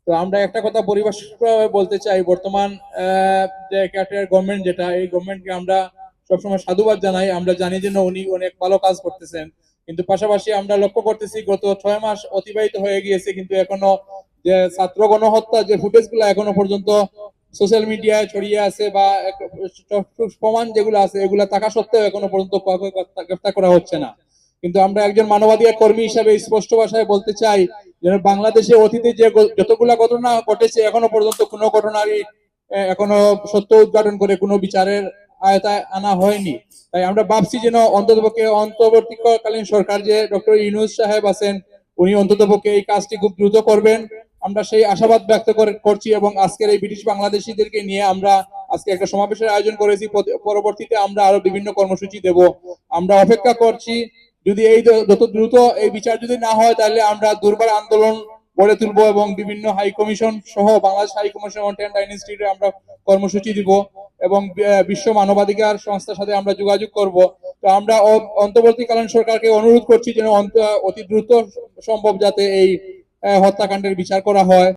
তো আমরা একটা কথা পরিবেশভাবে বলতে চাই, বর্তমান যে ক্যাটার গভর্নমেন্ট, যেটা এই গভর্নমেন্টকে আমরা সবসময় সাধুবাদ জানাই। আমরা জানি যে উনি অনেক ভালো কাজ করতেছেন, কিন্তু পাশাপাশি আমরা লক্ষ্য করতেছি গত 6 মাস অতিবাহিত হয়ে গিয়েছে, কিন্তু এখনো যে ছাত্র গণহত্যা যে ফুটেজ গুলো এখনো পর্যন্ত সোশ্যাল মিডিয়ায় ছড়িয়ে আছে, বা প্রমাণ যেগুলো আছে এগুলা থাকা সত্ত্বেও এখনো পর্যন্ত গ্রেফতার করা হচ্ছে না। কিন্তু আমরা একজন মানবাধিকার কর্মী হিসাবে স্পষ্ট ভাষায় বলতে চাই যে বাংলাদেশে অতীতে যে যতগুলা ঘটনা ঘটেছে এখনো পর্যন্ত কোনো ঘটনারই এখনো সত্য উদ্ঘাটন করে কোনো বিচারের আয়তায় আনা হয়নি। তাই আমরা ভাবছি যেন অন্ততপক্ষে অন্তর্বর্তীকালীন সরকার যে ডক্টর ইউনূস সাহেব আছেন, উনি অন্ততপক্ষে এই কাজটি খুব দ্রুত করবেন। আমরা সেই আশাবাদ ব্যক্ত করছি, এবং আজকের এই ব্রিটিশ বাংলাদেশিদেরকে নিয়ে আমরা আজকে একটা সমাবেশের আয়োজন করেছি। পরবর্তীতে আমরা আরো বিভিন্ন কর্মসূচি দেব। আমরা অপেক্ষা করছি, যদি এই যত দ্রুত এই বিচার যদি না হয় তাহলে আমরা দুর্বার আন্দোলন গড়ে তুলবো, এবং বিভিন্ন হাই কমিশন সহ বাংলাদেশ হাই কমিশন অন টেন্ডার ইনস্টিটিউটে আমরা কর্মসূচি দিব, এবং বিশ্ব মানবাধিকার সংস্থার সাথে আমরা যোগাযোগ করব। তো আমরা অন্তর্বর্তীকালীন সরকারকে অনুরোধ করছি যেন অতি দ্রুত সম্ভব যাতে এই হত্যাকাণ্ডের বিচার করা হয়।